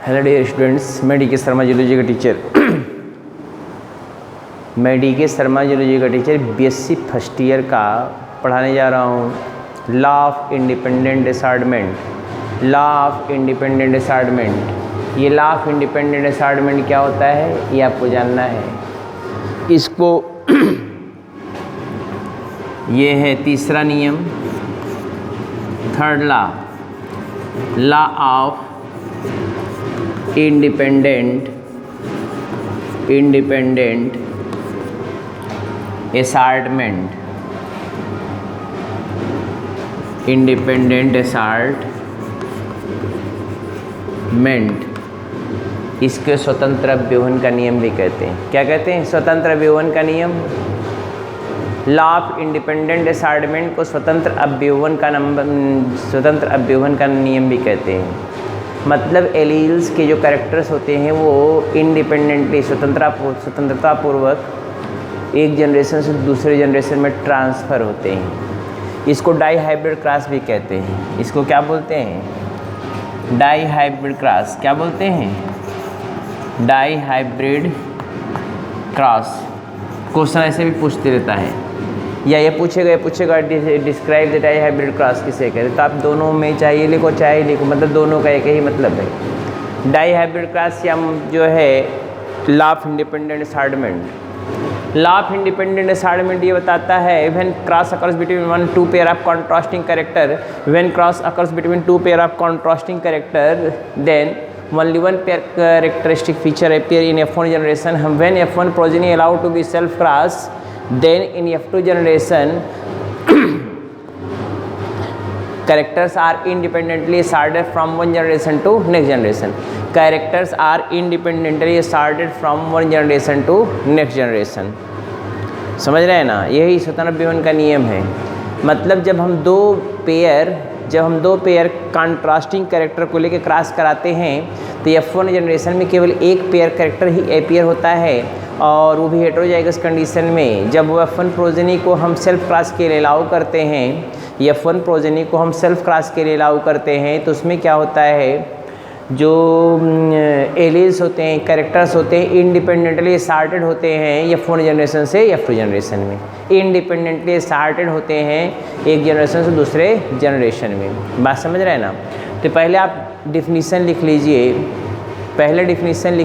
Hello dear students, मैं DK. Sharma zoology का teacher BSc first year का पढ़ाने जा रहा हूँ। Law of independent assortment. Law of independent assortment, ये लॉ ऑफ इंडिपेंडेंट असार्टमेंट क्या होता है ये आपको जानना है। इसको ये है तीसरा नियम, third law, law of independent assortment. Independent assortment, इसके स्वतंत्र अव्यूहन का नियम भी कहते हैं। क्या कहते हैं? स्वतंत्र अव्यूहन का नियम। लॉ ऑफ इंडिपेंडेंट असार्टमेंट को स्वतंत्र अव्यूहन का नियम भी कहते हैं। मतलब एलील्स के जो कैरेक्टर्स होते हैं वो इंडिपेंडेंटली स्वतंत्रतापूर्वक एक जनरेशन से दूसरे जनरेशन में ट्रांसफ़र होते हैं। इसको डाई हाइब्रिड क्रॉस भी कहते हैं। इसको क्या बोलते हैं? Dihybrid cross. क्या बोलते हैं? Dihybrid cross. क्वेश्चन ऐसे भी पूछते रहता है, या ये पूछेगा describe the dihybrid cross किसे कहते हैं। तो आप दोनों में चाहे लिखो चाहे लिखो, मतलब दोनों का एक ही मतलब है। डाई हाइब्रिड क्रॉस या जो है law of independent assortment. Law of independent assortment ये बताता है when cross occurs between two pair of contrasting character, when cross occurs between two pair of contrasting character, then only one pair characteristic feature appear in F1 generation. When F1 progeny allowed to be self cross, then in F2 generation characters are independently assorted from one generation to next generation. Characters are independently assorted from one generation to next generation. समझ रहे हैं ना? यही स्वतंत्र अव्यूहन का नियम है। मतलब जब हम दो पेयर कॉन्ट्रास्टिंग कैरेक्टर को लेकर क्रॉस कराते हैं तो F1 जनरेशन में केवल एक पेयर कैरेक्टर ही अपीयर होता है, और वो भी हेटेरोजाइगस कंडीशन में। जब F1 प्रोजेनी को हम सेल्फ क्रॉस के लिए अलाउ करते हैं, F1 प्रोजेनी को हम सेल्फ क्रॉस के लिए अलाउ करते हैं, तो उसमें क्या होता है, जो एलील्स होते हैं, कैरेक्टर्स होते हैं, इंडिपेंडेंटली असार्टेड होते हैं F1 जनरेशन से F2 जनरेशन में। इंडिपेंडेंटली असार्टेड होते हैं एक जनरेशन से दूसरे जनरेशन में। बात समझ रहे हैं ना? तो पहले आप डिफिनीसन लिख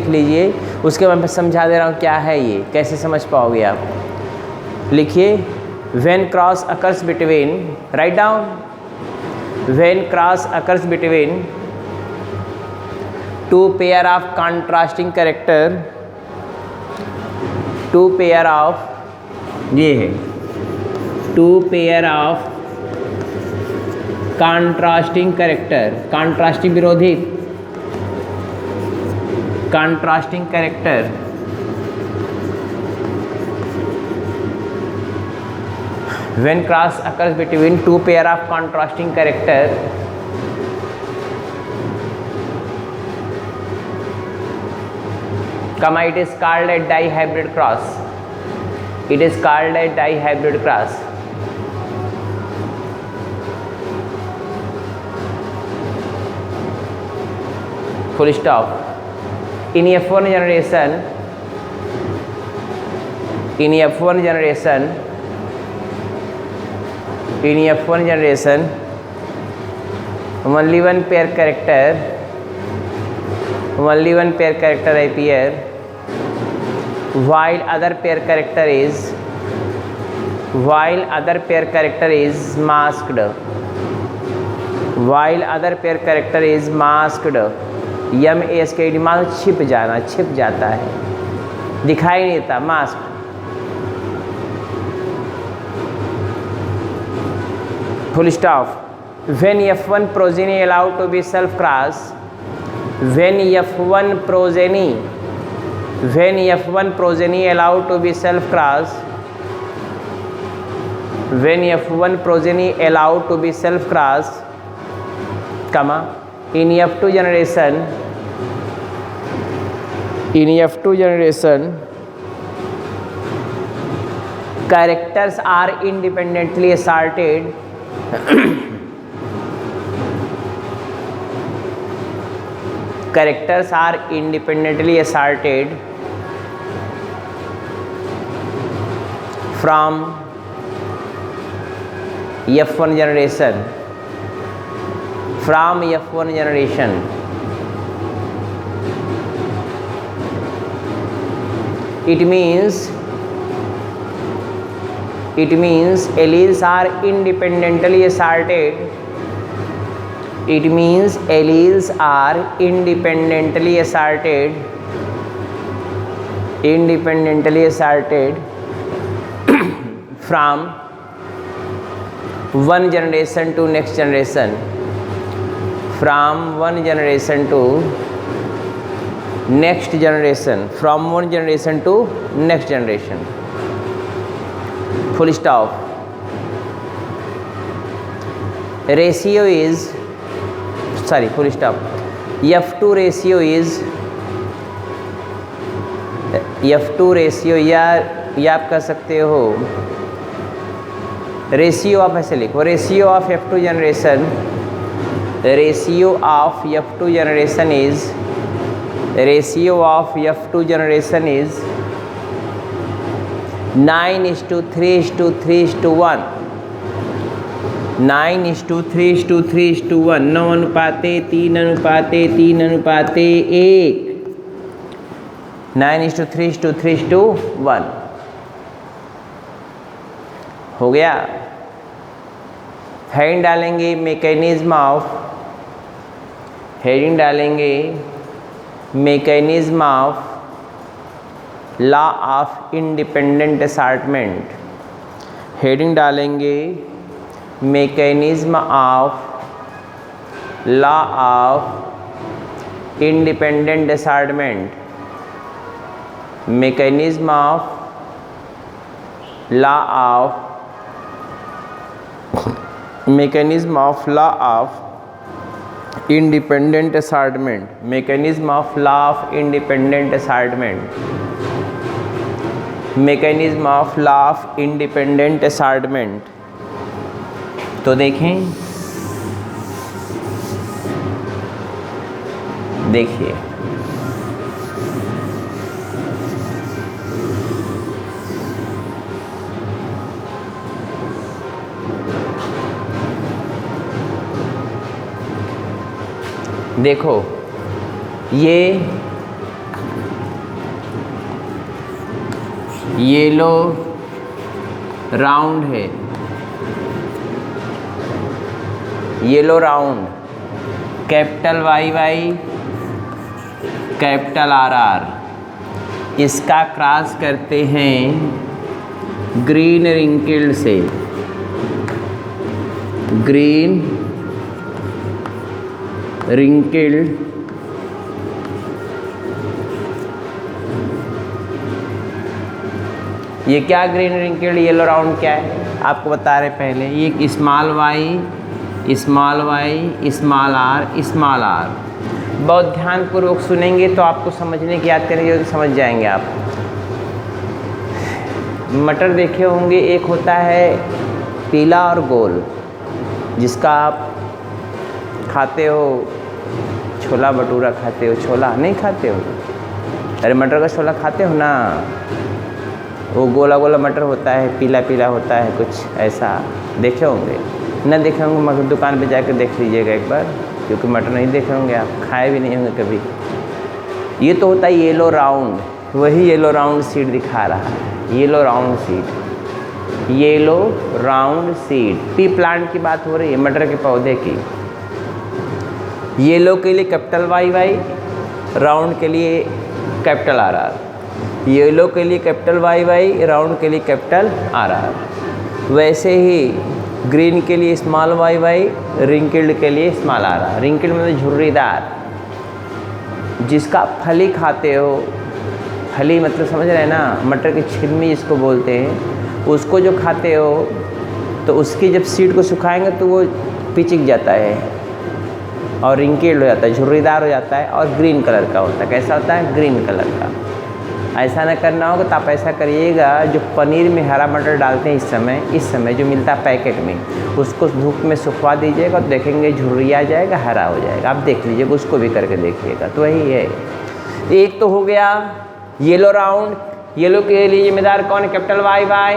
लीजिए, उसके बाद मैं समझा दे रहा हूँ क्या है ये, कैसे समझ पाओगे आप। लिखिए, when cross occurs between, right down, when cross occurs between two pair of contrasting character, two pair of, ये है two pair of contrasting character, contrasting विरोधी, contrasting character, when cross occurs between two pair of contrasting character, comma, it is called a dihybrid cross. It is called a dihybrid cross. Full stop. In F1 generation, only one pair character appear, while other pair character is masked. MASKED मानो छिप जाता है, दिखाई नहीं देता, mask. Full stop. When F1 progeny allowed to be self cross, when F1 progeny allowed to be self cross, when F1 progeny allowed to be self cross, comma, in F2 generation characters are independently assorted characters are independently asserted from F1 generation, from F1 generation. It means alleles are independently asserted. It means alleles are independently asserted from one generation to next generation, from one generation to next generation, from one generation to next generation. Full stop. Ratio is, sorry, full stop. F2 ratio is, F2 ratio या आप कह सकते हो ratio of, ऐसे लिखो, ratio of F2 generation, ratio of F2 generation is, ratio of F2 generation is 9:3:3:1, 9:3:3:1, 9:3:3:1, 9:3:3:1 हो गया। Heading डालेंगे मैकेनिज्म ऑफ, हेडिंग डालेंगे mechanism of law of independent assortment, heading डालेंगे mechanism of law of independent assortment, mechanism of law of, mechanism of law of independent assortment, mechanism of law of independent assortment, mechanism of law of independent assortment। तो देखें, देखिए देखो, ये yellow round है, yellow round, capital YY, capital RR, इसका cross करते हैं green रिंकिल्ड से, ग्रीन रिंकिल्ड, ये क्या ग्रीन रिंकिल्ड येलो राउंड क्या है आपको बता रहे पहले, ये small y, small y, small r, small r। बहुत ध्यानपूर्वक सुनेंगे तो आपको समझने की, याद करेंगे तो समझ जाएंगे आप। मटर देखे होंगे, एक होता है पीला और गोल, जिसका आप खाते हो, छोला भटूरा खाते हो, छोला नहीं खाते हो, अरे मटर का छोला खाते हो ना, वो गोला गोला मटर होता है, पीला पीला होता है, कुछ ऐसा देखे होंगे, न देखे होंगे मगर दुकान पे जाकर देख लीजिएगा एक बार, क्योंकि मटर नहीं देखे होंगे आप, खाए भी नहीं होंगे कभी। ये तो होता है येलो राउंड, वही येलो राउंड सीड दिखा रहा है, yellow round seed, yellow round seed. P plant की बात हो रही है, मटर के पौधे की। येलो के लिए कैपिटल YY, राउंड के लिए कैपिटल RR, येलो के लिए कैपिटल YY, राउंड के लिए कैपिटल RR। वैसे ही ग्रीन के लिए स्मॉल YY, रिंकिल्ड के लिए स्मॉल RR। रिंकिल्ड मतलब झुर्रीदार, जिसका फली खाते हो, फली मतलब समझ रहे हैं ना, मटर की छिलमी जिसको बोलते हैं, उसको जो खाते हो तो उसकी जब सीड को सुखाएंगे तो वो पिचक जाता है और रिंकिल्ड हो जाता है, झुर्रीदार हो जाता है और ग्रीन कलर का होता है। कैसा होता है? ग्रीन कलर का। ऐसा ना करना होगा तो आप ऐसा करिएगा, जो पनीर में हरा मटर डालते हैं इस समय जो मिलता है पैकेट में, उसको धूप में सुखवा दीजिएगा तो देखेंगे झुर्रिया जाएगा, हरा हो जाएगा। आप देख लीजिएगा, उसको भी करके देखिएगा। तो वही है। एक तो हो गया येलो राउंड। येलो के लिए जिम्मेदार कौन है? Capital Y Y.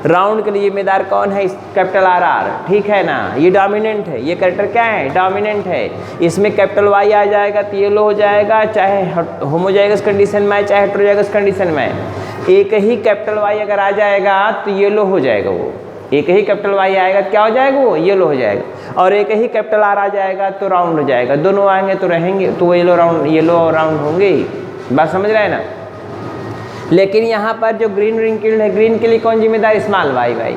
राउंड के लिए जिम्मेदार कौन है? Capital R R. ठीक है ना, ये डोमिनेंट है, ये कैरेक्टर क्या है? डोमिनेंट है। इसमें कैपिटल वाई आ जाएगा तो येलो हो जाएगा, चाहे होमोजाइगस कंडीशन में चाहे हेटेरोजाइगस कंडीशन में। एक ही कैपिटल वाई अगर आ जाएगा तो येलो हो जाएगा वो। एक ही कैपिटल वाई आएगा तो क्या हो जाएगा? वो येलो हो जाएगा। और एक ही कैपिटल आर आ जाएगा तो राउंड हो जाएगा। दोनों आएंगे तो रहेंगे, तो वो येलो राउंड होंगे ही। बात समझ रहे हैं ना? लेकिन यहाँ पर जो ग्रीन रिंकिल्ड है, ग्रीन के लिए कौन जिम्मेदार? Small Y Y.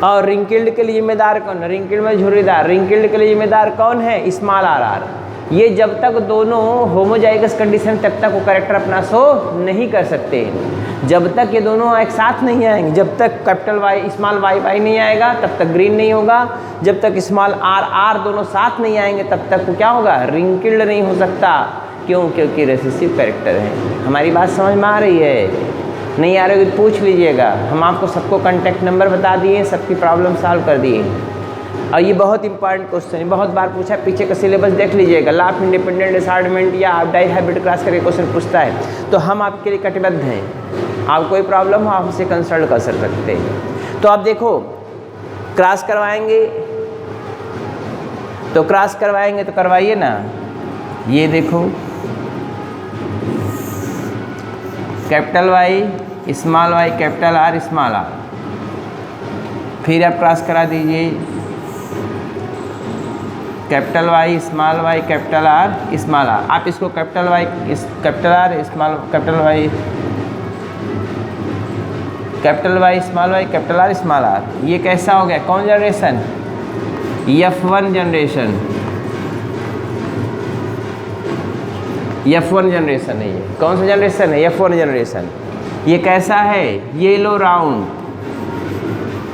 और रिंकिल्ड के लिए जिम्मेदार कौन? रिंकिल्ड में झुर्रीदार। रिंकिल्ड के लिए जिम्मेदार कौन है? Small R R. ये जब तक दोनों होमोजाइगस कंडीशन, तब तक वो कैरेक्टर अपना शो नहीं कर सकते। जब तक ये दोनों एक साथ नहीं आएंगे, जब तक capital Y small Y Y नहीं आएगा तब तक ग्रीन नहीं होगा। जब तक स्मॉल आर आर दोनों साथ नहीं आएंगे तब तक वो क्या होगा? रिंकिल्ड नहीं हो सकता। क्यों? क्योंकि रेसेसिव कैरेक्टर है। हमारी बात समझ में आ रही है? नहीं आ रही तो पूछ लीजिएगा। हम आपको सबको कॉन्टैक्ट नंबर बता दिए, सबकी प्रॉब्लम सॉल्व कर दिए। और ये बहुत इंपॉर्टेंट क्वेश्चन है, बहुत बार पूछा है। पीछे का सिलेबस देख लीजिएगा। लॉ ऑफ इंडिपेंडेंट असाइनमेंट या डाई हाइब्रिड क्रॉस करके क्वेश्चन पूछता है, तो हम आपके लिए कटिबद्ध हैं। आप कोई प्रॉब्लम हो आप हमसे कंसल्ट कर सकते हैं। तो आप देखो, क्रॉस करवाएंगे तो करवाइए ना। ये देखो, capital Y small Y capital R small R, फिर आप क्रॉस करा दीजिए capital Y small Y capital R small R. आप इसको capital Y capital R small capital Y small Y capital R small R. ये कैसा हो गया? कौन generation? F1 generation. F1 generation है ये। कौन सा जनरेशन है? F1 generation. ये कैसा है? Yellow round.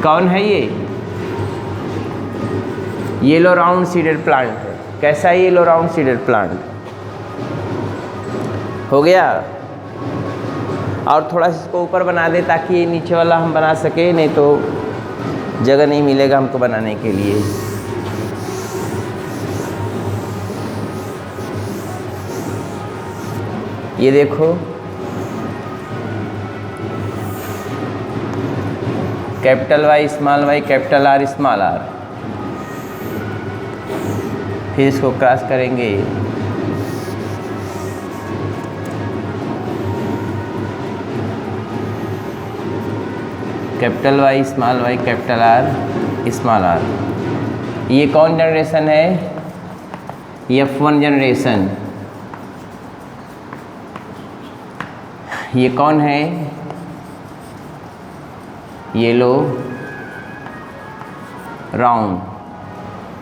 कौन है ये? येलो राउंड सीडेड प्लांट है। कैसा है? येलो राउंड सीडेड प्लांट हो गया। और थोड़ा सा इसको ऊपर बना दे ताकि ये नीचे वाला हम बना सके, नहीं तो जगह नहीं मिलेगा हमको बनाने के लिए। ये देखो, capital Y small Y capital R small R. फिर इसको क्रॉस करेंगे, capital Y small Y capital R small R. ये कौन जनरेशन है? F1 generation. ये कौन है? Yellow round.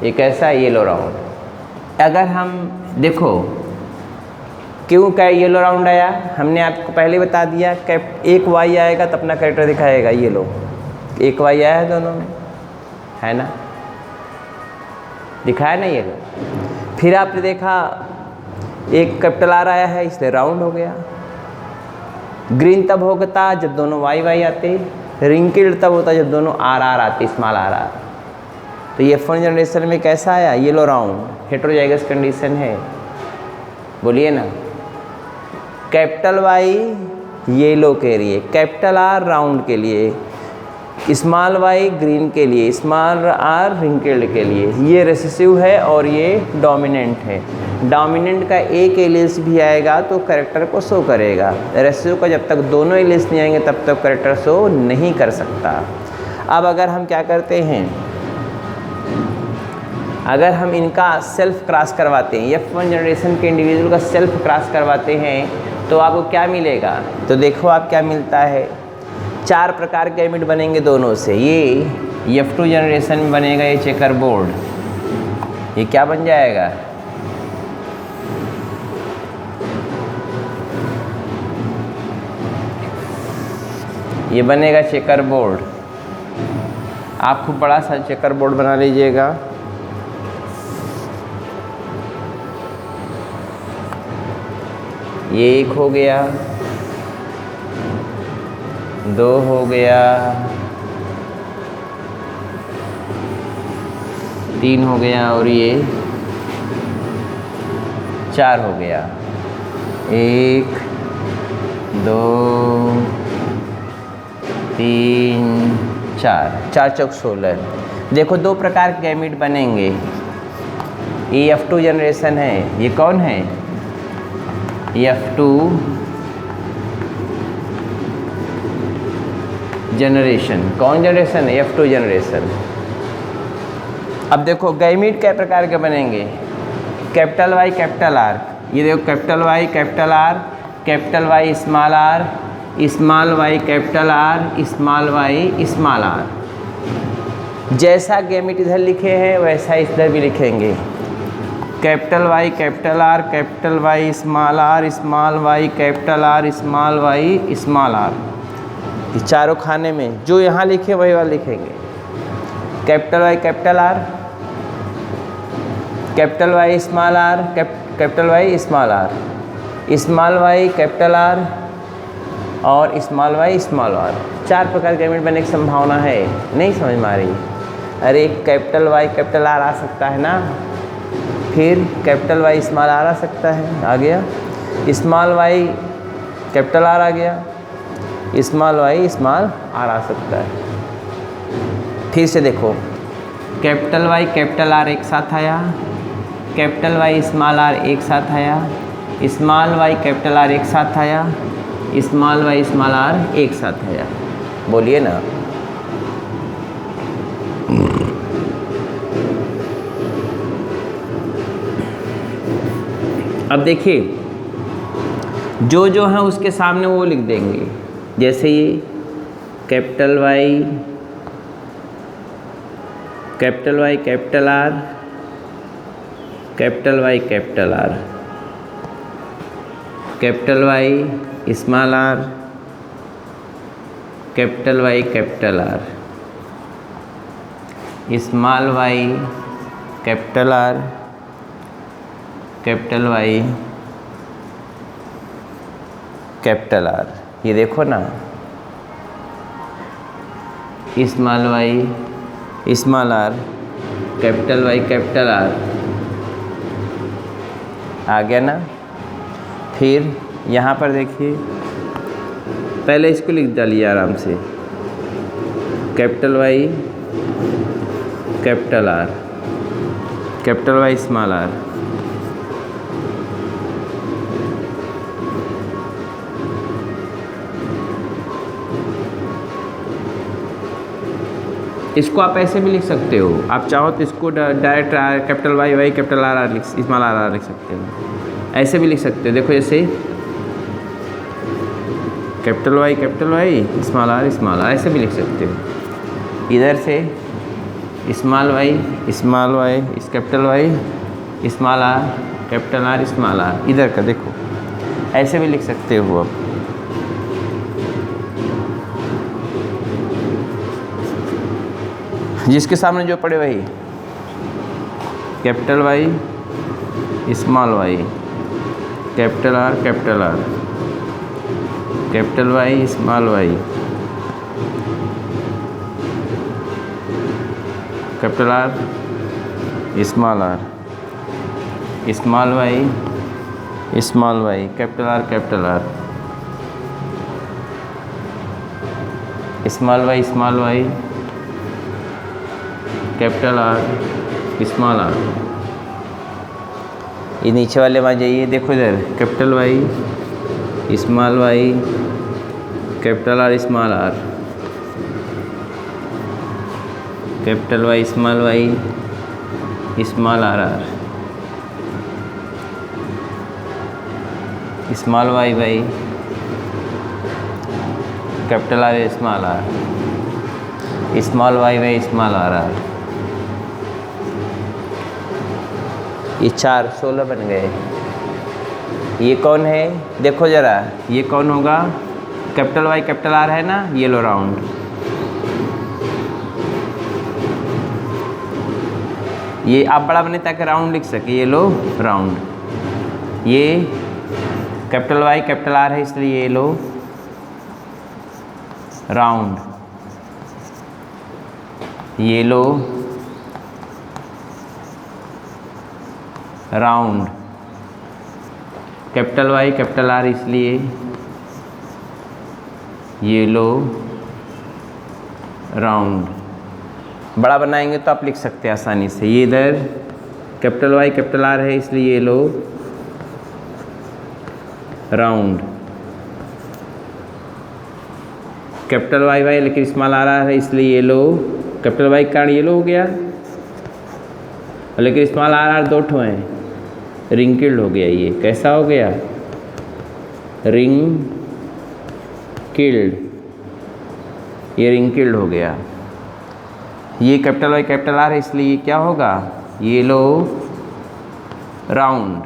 ये कैसा है? Yellow round. अगर हम देखो क्यों क्या येलो राउंड आया, हमने आपको पहले बता दिया। एक वाई आएगा तो अपना कैरेक्टर दिखाएगा। येलो एक वाई आया है दोनों में, है ना? दिखाया ना येलो। फिर आपने देखा एक कैपिटल आर आया है, इसलिए राउंड हो गया। ग्रीन तब होता जब दोनों वाई वाई आते। रिंकिल्ड तब होता जब दोनों आर आर आते, स्मॉल आर आर। तो ये F1 जनरेशन में कैसा आया? Yellow round. हेटेरोजाइगस कंडीशन है, बोलिए ना। कैपिटल वाई येलो के लिए, कैपिटल आर राउंड के लिए, स्मॉल वाई ग्रीन के लिए, स्मॉल आर रिंकिल्ड के लिए। ये रेसेसिव है और ये डोमिनेंट है। डोमिनेंट का एक एलिस भी आएगा तो कैरेक्टर को शो करेगा। रेसेसिव का जब तक दोनों एलिस नहीं आएंगे तब तक कैरेक्टर शो नहीं कर सकता। अब अगर हम क्या करते हैं, अगर हम इनका सेल्फ क्रॉस करवाते हैं, F1 जनरेशन के इंडिविजुअल का सेल्फ क्रॉस करवाते हैं, तो आपको क्या मिलेगा? तो देखो आप क्या मिलता है। 4 प्रकार के गैमेट बनेंगे दोनों से। ये F2 जनरेशन में बनेगा ये चेकर बोर्ड। ये क्या बन जाएगा? ये बनेगा चेकर बोर्ड। आप खूब बड़ा सा चेकर बोर्ड बना लीजिएगा। ये एक हो गया। 2 हो गया, 3 हो गया और ये 4 हो गया। 1 2 3 4, 4 चौक 16। देखो 2 प्रकार के गैमीट बनेंगे। ये F2 जनरेशन है, ये कौन है? F2 generation. कौन जनरेशन है? F2 generation. अब देखो गैमीट कै प्रकार के बनेंगे? Capital Y capital R. ये देखो capital Y capital R, capital Y small R, small Y capital R, small Y small R. जैसा गैमीट इधर लिखे हैं वैसा इधर भी लिखेंगे। Capital Y capital R, capital Y small R, small Y capital R, small Y small R. ये चारों खाने में जो यहाँ लिखे वही वाला लिखेंगे। Capital Y capital R, capital Y small R, capital Y small R, small Y capital R और स्मॉल वाई स्मॉल आर। 4 प्रकार के गैमीट बनने की संभावना है। नहीं समझ में आ रही? अरे कैपिटल वाई कैपिटल आर आ सकता है ना, फिर कैपिटल वाई स्मॉल आर आ सकता है, आ गया। स्मॉल वाई कैपिटल आर आ गया, स्मॉल वाई स्मॉल आर आ सकता है। फिर से देखो, कैपिटल वाई कैपिटल आर एक साथ आया, कैपिटल वाई स्मॉल आर एक साथ आया, स्मॉल वाई कैपिटल आर एक साथ आया, स्मॉल वाई स्मॉल आर एक साथ आया। बोलिए ना। अब देखिए जो जो है उसके सामने वो लिख देंगे। जैसे ये capital Y capital R, capital Y capital R, capital Y small R, capital Y capital R, small Y capital R, capital Y capital R. ये देखो ना, small Y small R, capital Y capital R आ गया ना। फिर यहाँ पर देखिए, पहले इसको लिख डालिए आराम से, capital Y capital R, capital Y small R, इसको आप ऐसे भी लिख सकते हो। आप चाहो तो इसको direct capital Y capital R small R लिख सकते हो, ऐसे भी लिख सकते हो। देखो जैसे कैपिटल वाई स्मॉल आर ऐसे भी लिख सकते हो। इधर से स्मॉल वाई इस capital Y small R small R, इधर का देखो ऐसे भी लिख सकते हो आप। जिसके सामने जो पड़े वही, capital Y small Y, capital R capital Y small Y, capital R small Y small Y, capital R small Y capital R small R. ये नीचे वाले में जाइए, देखो इधर capital Y small Y capital R small R, capital Y small R R, small Y capital R small R, small Y small R R. ये 4 16 बन गए। ये कौन है? देखो ज़रा, ये कौन होगा? कैपिटल वाई कैपिटल आर है ना, येलो राउंड। ये आप बड़ा बने ताकि राउंड लिख सके, येलो राउंड। ये कैपिटल वाई कैपिटल आर है इसलिए yellow, round, yellow round, capital Y capital R इसलिए येलो राउंड। बड़ा बनाएंगे तो आप लिख सकते हैं आसानी से, ये इधर कैपिटल वाई कैपिटल आर है इसलिए yellow round, capital Y Y लेकिन स्मॉल आर आर है इसलिए येलो, कैपिटल वाई का कारण येलो हो गया, लेकिन स्मॉल आर आर दो ठो हैं, रिंकिल्ड हो गया। ये कैसा हो गया? रिंग किल्ड, ये रिंकिल्ड हो गया। ये कैपिटल वाई कैपिटल आर है इसलिए ये क्या होगा? Yellow round.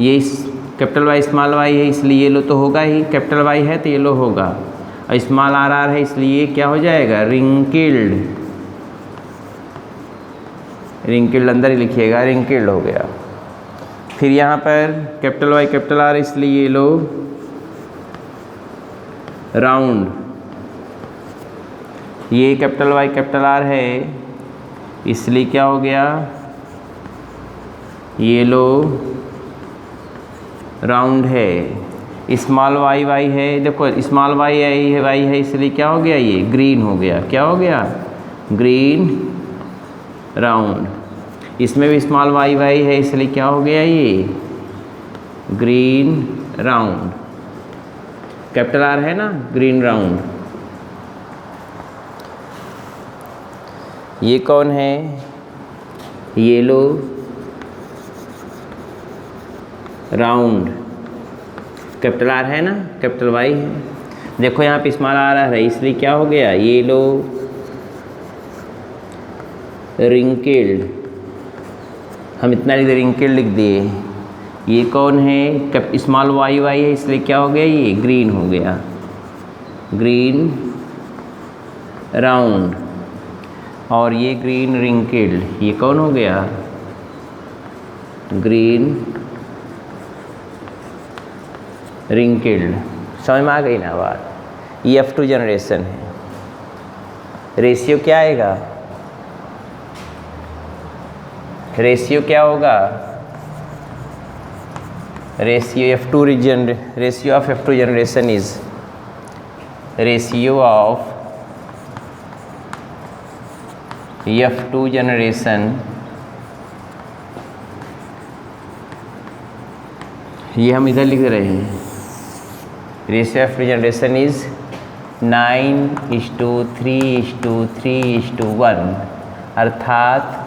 ये कैपिटल वाई स्मॉल वाई है इसलिए येलो तो होगा ही, कैपिटल वाई है तो येलो होगा, और स्मॉल आर आर है इसलिए क्या हो जाएगा? रिंकिल्ड। रिंकिल्ड अंदर ही लिखिएगा, रिंकिल्ड हो गया। फिर यहाँ पर कैपिटल वाई कैपिटल आर इसलिए येलो राउंड, ये कैपिटल वाई कैपिटल आर है इसलिए क्या हो गया? येलो राउंड है। स्मॉल वाई वाई है, देखो स्मॉल वाई है इसलिए क्या हो गया? ये ग्रीन हो गया। क्या हो गया? Green round. इसमें भी स्मॉल वाई वाई है इसलिए क्या हो गया? ये ग्रीन राउंड। कैपिटल आर है ना, ग्रीन राउंड। ये कौन है? Yellow round. कैपिटल आर है ना, कैपिटल वाई है। देखो यहाँ पे स्मॉल आर है इसलिए क्या हो गया? येलो रिंकिल्ड। हम इतना लिख दे, रिंकिल्ड लिख दिए। ये कौन है? स्मॉल वाई वाई है इसलिए क्या हो गया? ये ग्रीन हो गया, ग्रीन राउंड। और ये ग्रीन रिंकिल्ड, ये कौन हो गया? ग्रीन रिंकिल्ड। समझ में आ गई ना बात? ये F2 जनरेशन है। रेशियो क्या आएगा? रेशियो क्या होगा? Ratio F2 ratio of F2 generation is ratio of F2 generation, ये हम इधर लिख रहे हैं। रेशियो ऑफ जनरेशन इज 9:3:3:1, अर्थात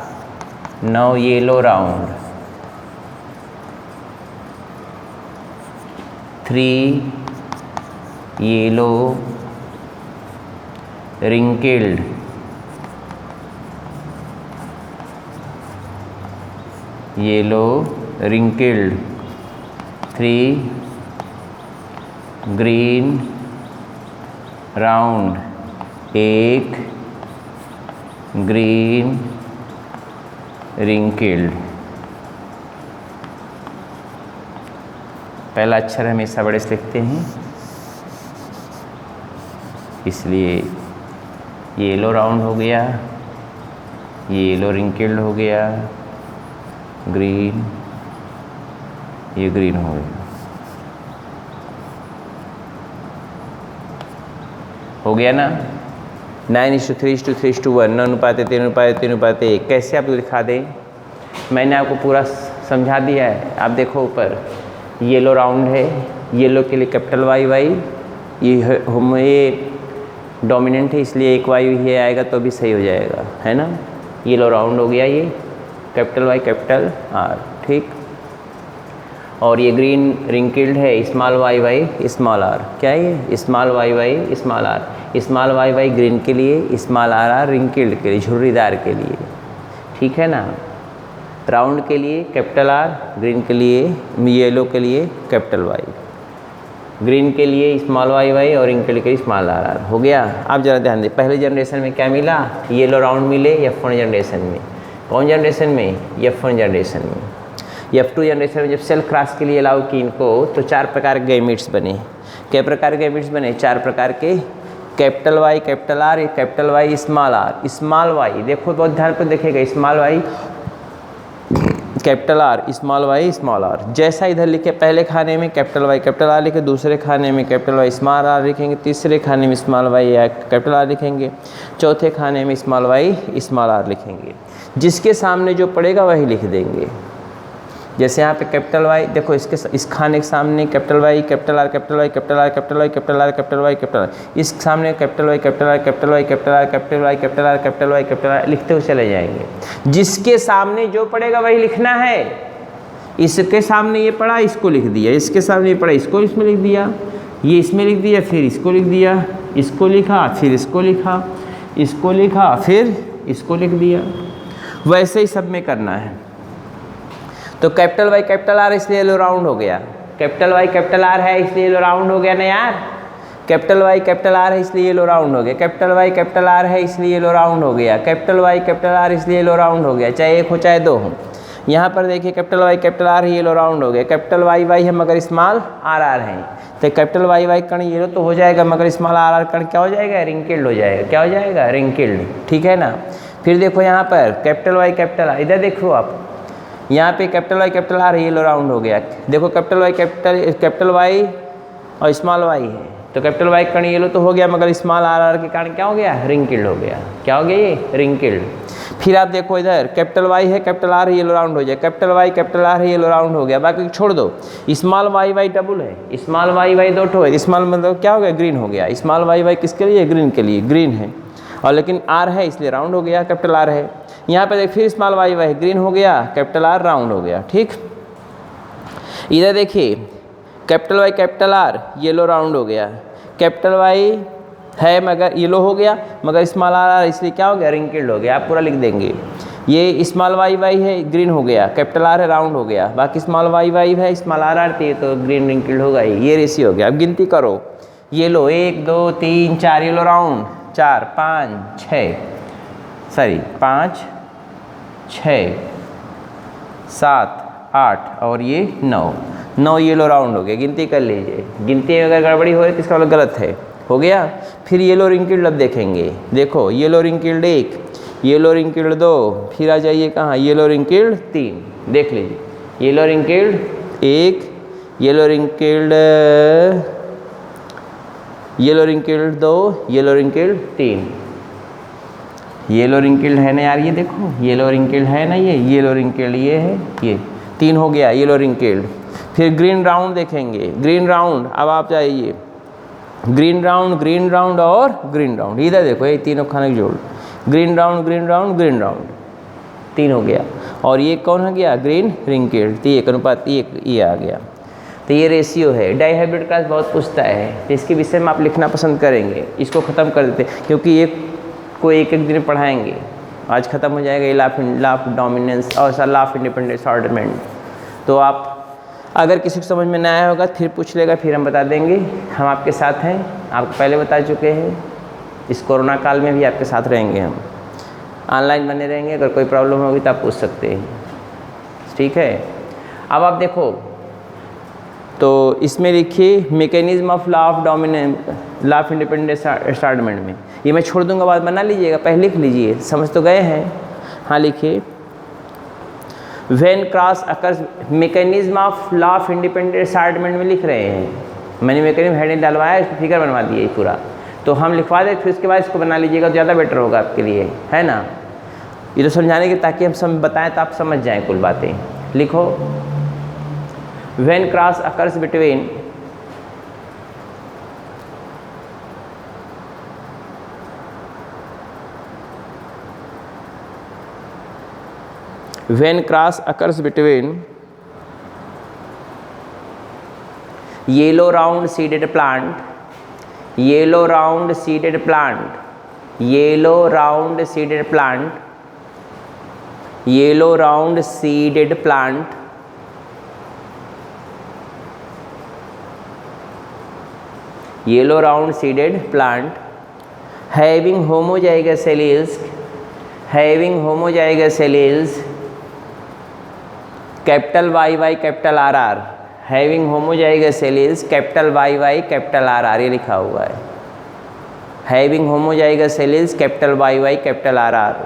9 yellow round, 3 yellow wrinkled, yellow wrinkled, 3 green round, 1 green wrinkled. पहला अक्षर हमेशा बड़े से लिखते हैं इसलिए ये येलो राउंड हो गया, ये येलो रिंकिल्ड हो गया, ग्रीन, ये ग्रीन हो गया। हो गया ना? 9:3:3:1, 9:3:3:1। कैसे आप दिखा दें? मैंने आपको पूरा समझा दिया है। आप देखो ऊपर येलो राउंड है, येलो के लिए कैपिटल वाई वाई, ये डोमिनेंट है इसलिए एक वाई ये आएगा तो भी सही हो जाएगा, है ना? येलो राउंड हो गया, ये कैपिटल वाई कैपिटल आर, ठीक। और ये ग्रीन रिंकिल्ड है, small Y Y small R. क्या है ये? Small Y Y small R. Small Y Y green के लिए, स्मॉल आर आर रिंकिल्ड के लिए, झुर्रीदार के लिए, ठीक है ना? राउंड के लिए कैपिटल आर, ग्रीन के लिए, येलो के लिए कैपिटल वाई, ग्रीन के लिए स्मॉल वाई वाई और रिंकिल्ड के लिए स्मॉल आर आर। हो गया? आप ज़रा ध्यान दें, पहले जनरेशन में क्या मिला? येलो राउंड मिले F1 जनरेशन में। कौन जनरेशन में? F1 जनरेशन में। F2 जनरेशन में जब सेल क्रॉस के लिए अलाउ की इनको, तो 4 प्रकार के गैमीट्स बने। क्या प्रकार के गैमीट्स बने? 4 प्रकार के, capital Y, capital R, capital Y, small R. Small Y देखो बहुत ध्यान पर देखिएगा, small Y capital R, small Y small R. जैसा इधर लिखे पहले खाने में कैपिटल वाई कैपिटल आर लिखे, दूसरे खाने में कैपिटल वाई स्मॉल आर लिखेंगे, तीसरे खाने में स्मॉल वाई या कैपिटल आर लिखेंगे, चौथे खाने में स्मॉल वाई स्मॉल आर लिखेंगे। जिसके सामने जो पड़ेगा वही लिख देंगे। जैसे यहाँ पे कैपिटल वाई देखो, इस खाने के सामने capital Y capital R capital Y capital R capital Y capital R capital Y capital R, इस सामने capital Y capital R capital Y capital R capital Y capital R capital Y capital R लिखते हुए चले जाएंगे। जिसके सामने जो पड़ेगा वही लिखना है। इसके सामने ये पड़ा, इसको लिख दिया, इसके सामने ये पड़ा, इसको इसमें लिख दिया, ये इसमें लिख दिया, फिर इसको लिख दिया, इसको लिखा, फिर इसको लिखा, इसको लिखा, फिर इसको लिख दिया। वैसे ही सब में करना है। तो कैपिटल वाई कैपिटल आर इसलिए लो राउंड हो गया, कैपिटल वाई कैपिटल आर है इसलिए लो राउंड हो गया ना यार। कैपिटल वाई कैपिटल आर है इसलिए लो राउंड हो गया, कैपिटल वाई कैपिटल आर है इसलिए लो राउंड हो गया, कैपिटल वाई कैपिटल आर इसलिए लो राउंड हो गया, चाहे एक हो चाहे दो हो। यहाँ पर देखिए कैपिटल वाई कैपिटल आर है, ये लो राउंड हो गया, कैपिटल वाई वाई है मगर स्मॉल आर आर है, तो कैपिटल वाई वाई कण ये लो तो हो जाएगा, मगर स्मॉल आर आर कण क्या हो जाएगा? रिंकिल्ड हो जाएगा। क्या हो जाएगा? रिंकिल्ड। ठीक है ना। फिर देखो यहाँ पर कैपिटल वाई कैपिटल आर, इधर देखो आप, यहाँ पे कैपिटल वाई कैपिटल आर ये लो राउंड हो गया। देखो कैपिटल वाई कैपिटल वाई और स्मॉल वाई है, तो कैपिटल वाई कण ये लो तो हो गया, मगर स्मॉल आर आर के कारण क्या हो गया? रिंकिल्ड हो गया। क्या हो गया? ये रिंकिल्ड। फिर आप देखो इधर कैपिटल वाई है कैपिटल आर है ये लो राउंड हो जाए, कैपिटल वाई कैपिटल आर है ये लो राउंड हो गया, बाकी छोड़ दो। स्मॉल वाई वाई डबल है, स्मॉल वाई वाई दो ठो है, स्मॉल मतलब क्या हो गया? ग्रीन हो गया। स्मॉल वाई वाई किसके लिए? ग्रीन के लिए, ग्रीन है, और लेकिन आर है इसलिए राउंड हो गया, कैपिटल आर है। यहाँ पे देख फिर स्मॉल वाई वाई ग्रीन हो गया, कैपिटल आर राउंड हो गया। ठीक, इधर देखिए capital Y capital R yellow round हो गया, कैपिटल वाई है मगर येलो हो गया, मगर स्मॉल आर आर इसलिए क्या हो गया? रिंकिल्ड हो गया। आप पूरा लिख देंगे। ये स्मॉल वाई वाई है ग्रीन हो गया, कैपिटल आर है राउंड हो गया, बाकी स्मॉल वाई वाई है स्मॉल आर आर थी तो ग्रीन रिंकिल्ड होगा ही। ये रेशियो हो गया। अब गिनती करो, येलो 1 2 3 4 येलो राउंड, 4 5 6 सॉरी 5 6 7 8 और ये 9 येलो राउंड हो गया। गिनती कर लीजिए। गिनती में अगर गड़बड़ी हो रही है तो इसका मतलब गलत है। हो गया। फिर येलो रिंकिल्ड अब देखेंगे। देखो येलो रिंकिल्ड 1, येलो रिंकिल्ड 2, फिर आ जाइए कहाँ? Yellow wrinkled 3। देख लीजिए, yellow रिंकिल्ड 1, yellow रिंकिल्ड 2, yellow wrinkled 3। Yellow रिंकिल्ड है ना यार, ये देखो येलो रिंकिल्ड है ना, ये येलो रिंकिल्ड ये है, ये 3 हो गया येलो रिंकिल्ड। फिर ग्रीन राउंड देखेंगे। ग्रीन राउंड, अब आप जाइए ग्रीन राउंड और ग्रीन राउंड। इधर देखो ये तीनों खाने की जोड़, ग्रीन राउंड 3 हो गया। और ये कौन हो गया? ग्रीन रिंकिल्ड। तो 1 अनुपात 1 ये आ गया। तो ये रेशियो है। डाइहाइब्रिड क्लास बहुत पूछता है, तो इसके विषय में आप लिखना पसंद करेंगे। इसको ख़त्म कर देते क्योंकि एक को एक दिन पढ़ाएंगे। आज ख़त्म हो जाएगा ये लॉ ऑफ डोमिनेंस और लॉ ऑफ इंडिपेंडेंट ऑर्डरमेंट। तो आप अगर किसी को समझ में नहीं आया होगा फिर पूछ लेगा, फिर हम बता देंगे। हम आपके साथ हैं, आपको पहले बता चुके हैं। इस कोरोना काल में भी आपके साथ रहेंगे। हम ऑनलाइन बने रहेंगे। अगर कोई प्रॉब्लम होगी तो आप पूछ सकते हैं। ठीक है। अब आप देखो तो इसमें लिखिए mechanism of law of dominance, law of independent assortment में। ये मैं छोड़ दूंगा, बाद बना लीजिएगा, पहले लिख लीजिए। समझ तो गए हैं? हाँ लिखिए। When cross occurs, mechanism of law of independent assortment में लिख रहे हैं। मैंने मैकेनिज्म हेडिंग डलवाया, इसको फिगर बनवा दिए पूरा। तो हम लिखवा दें, फिर उसके बाद इसको बना लीजिएगा तो ज़्यादा बेटर होगा आपके लिए, है ना। ये तो समझाने के ताकि हम बताएं तो आप समझ जाएं कुल बातें। लिखो when cross occurs between when cross occurs between yellow round seeded plant, yellow round seeded plant, yellow round seeded plant, yellow round seeded plant, yellow round seeded plant having homozygous alleles, having homozygous alleles, capital Y Y capital R R, having homozygous cells capital Y Y capital R R, ये लिखा हुआ है। Having homozygous cells capital Y Y capital R R.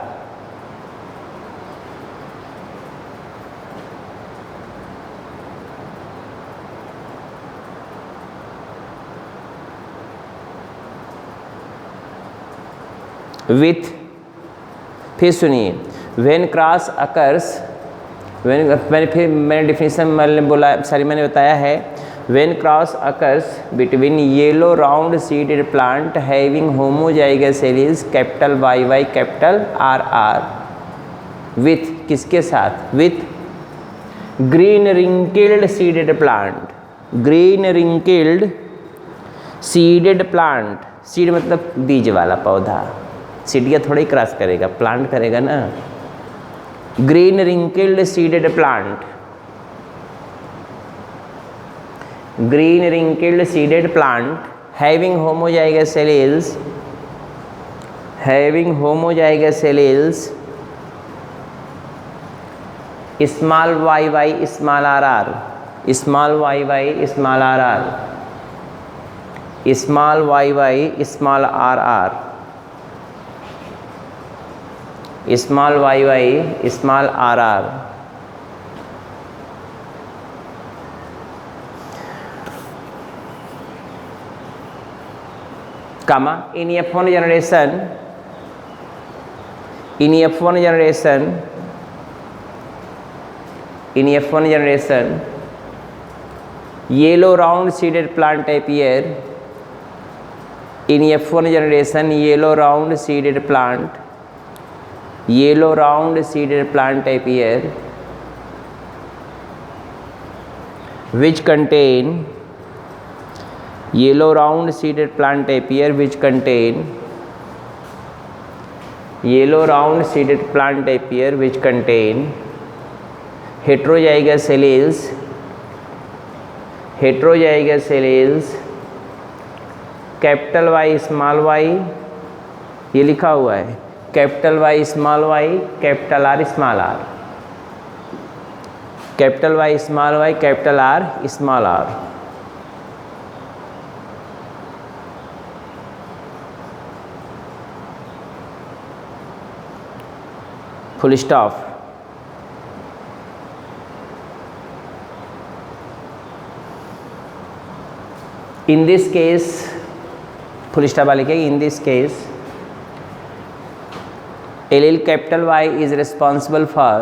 With, फिर सुनिए, when cross occurs, मैंने definition मैंने बताया है, when cross occurs between yellow round seeded plant having homozygous cells capital Y Y capital R R, with किसके साथ, with green wrinkled seeded plant, green wrinkled seeded plant, seed मतलब बीज वाला पौधा, सीडिया थोड़ा ही क्रॉस करेगा, प्लांट करेगा ना। Green wrinkled seeded plant, green wrinkled seeded plant having homozygous cells, having homozygous cells small Y Y small R R, small Y Y small R R, small Y Y small R R, small Y Y small R R. comma in F1 generation, in F1 generation, in F1 generation yellow round seeded plant appear, in F1 generation yellow round seeded plant, yellow round seeded plant appear which contain, yellow round seeded plant appear which contain, yellow round seeded plant appear which contain heterozygous cells, heterozygous cells capital Y small Y, ये लिखा हुआ है, capital Y small Y capital R small R, capital Y small Y capital R small R. Full stop. In this case, full stop वाले के, in this case allele capital Y is responsible for,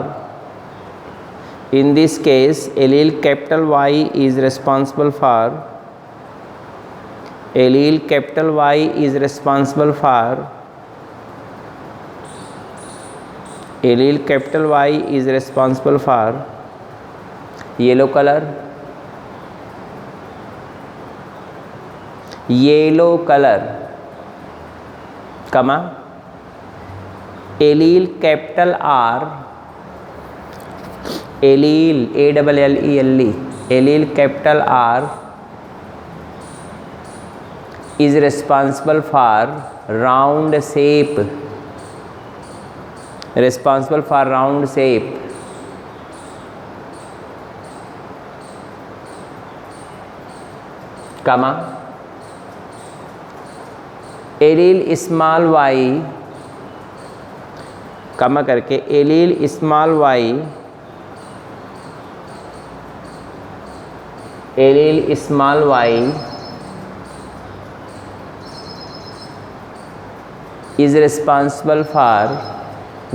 in this case allele capital Y is responsible for, allele capital Y is responsible for, allele capital Y is responsible for yellow color, yellow colour, comma allele capital R, allele ALLELE, allele capital R is responsible for round shape, responsible for round shape, comma allele small Y, comma करके allele small Y, allele small Y is responsible for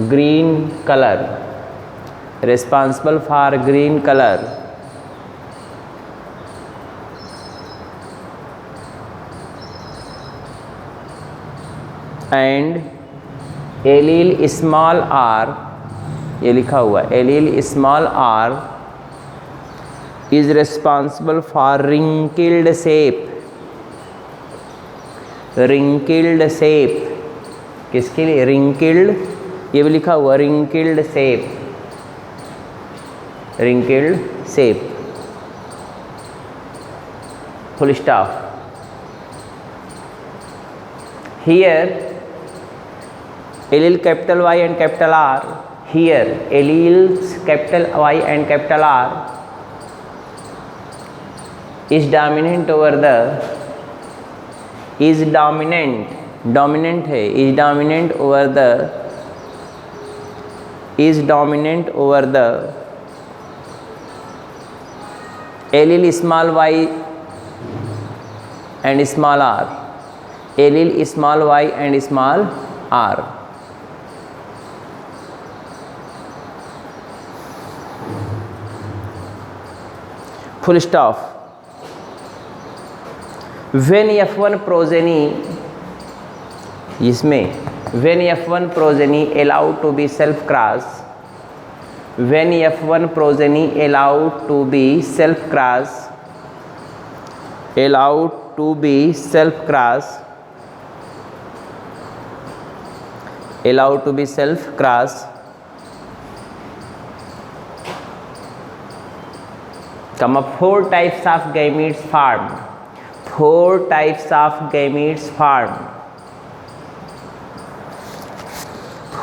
green colour, responsible for green colour, and allele small R, ये लिखा हुआ है, allele small R is responsible for wrinkled shape, wrinkled shape, किसके लिए, wrinkled, ये भी लिखा हुआ रिंकिल्ड shape, wrinkled shape, full stop. Here allele capital Y and capital R here alleles capital Y and capital R is dominant over the is dominant dominant है is dominant over the is dominant over the allele small y and small r, allele small y and small r. Full stop. When F1 progeny इसमें when F1 progeny allowed to be self cross, when F1 progeny allowed to be self cross, allowed to be self cross, allowed to be self cross, come up 4 types of gametes formed, 4 types of gametes formed,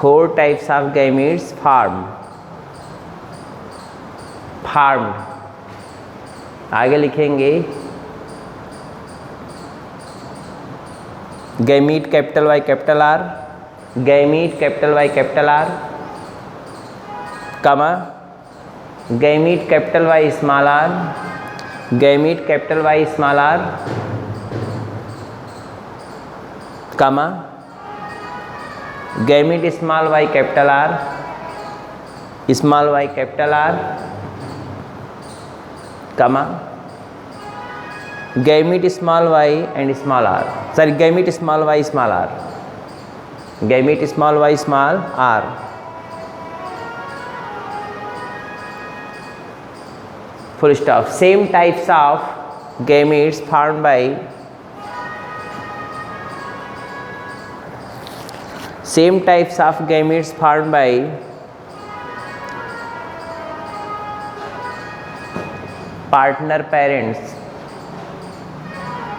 4 types of gametes formed, formed. आगे लिखेंगे gamete capital Y capital R, gamete capital Y capital R, comma gamete capital Y small R, gamete capital Y small R, comma gamete small Y capital R, small Y capital R, comma gamete small Y and small R, sorry gamete small Y small R, gamete small Y small R. Full stop. Same types of gametes formed by same types of gametes formed by partner parents,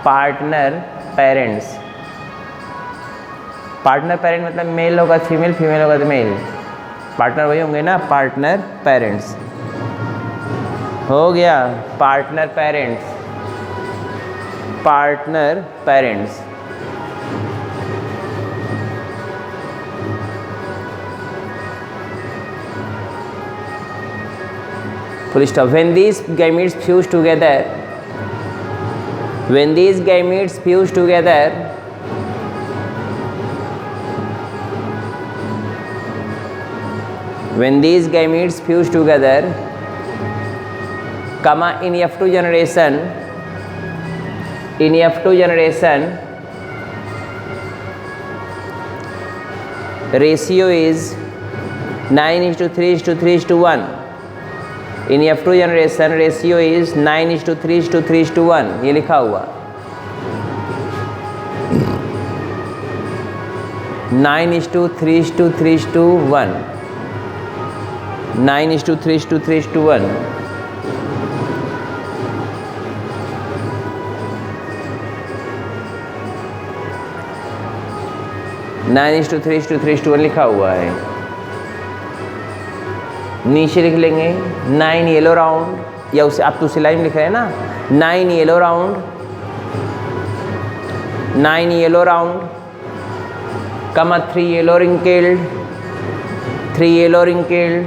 partner parents, partner parent मतलब mail होगा female, female होगा तो mail, partner वही होंगे ना, partner parents हो गया. Partner parents, partner parents. Full stop. When these gametes fuse together, when these gametes fuse together, when these gametes fuse together, comma in F2 generation, in F2 generation ratio is 9:3:3:1. In F2 generation ratio is 9:3:3:1. ये लिखा हुआ 9:3:3:1, 9:3:3:1. Nine is to three लिखा हुआ है. नीचे लिख लेंगे 9 yellow round, या उसे आप दूसरी लाइन लिख रहे हैं ना, 9 yellow round, 9 yellow round, comma 3 yellow wrinkled, 3 yellow wrinkled,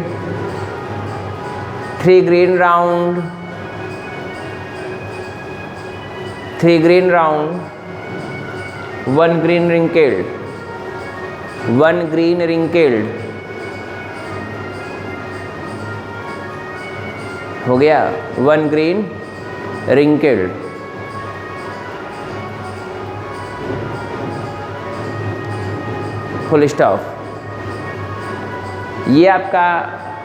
3 green round, 3 green round, 1 green wrinkled, 1 green wrinkled. हो गया 1 green wrinkled. Full stop. ये आपका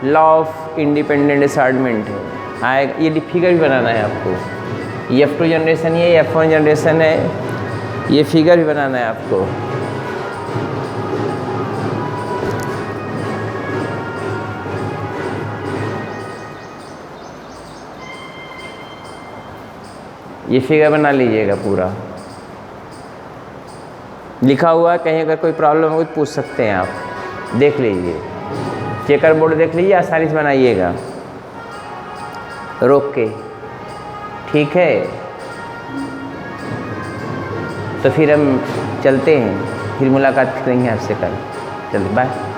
लॉ ऑफ इंडिपेंडेंट असार्टमेंट है. ये फिगर भी बनाना है आपको. ये F2 जनरेशन है, ये F1 जनरेशन है, ये फिगर भी बनाना है आपको. ये फिगर बना लीजिएगा पूरा. लिखा हुआ है, कहीं अगर कोई प्रॉब्लम हो तो पूछ सकते हैं आप, देख लीजिए. चेकर बोर्ड देख लीजिए, आसानी से बनाइएगा रोक के, ठीक है। तो फिर हम चलते हैं, फिर मुलाकात करेंगे आपसे कल। चलिए बाय।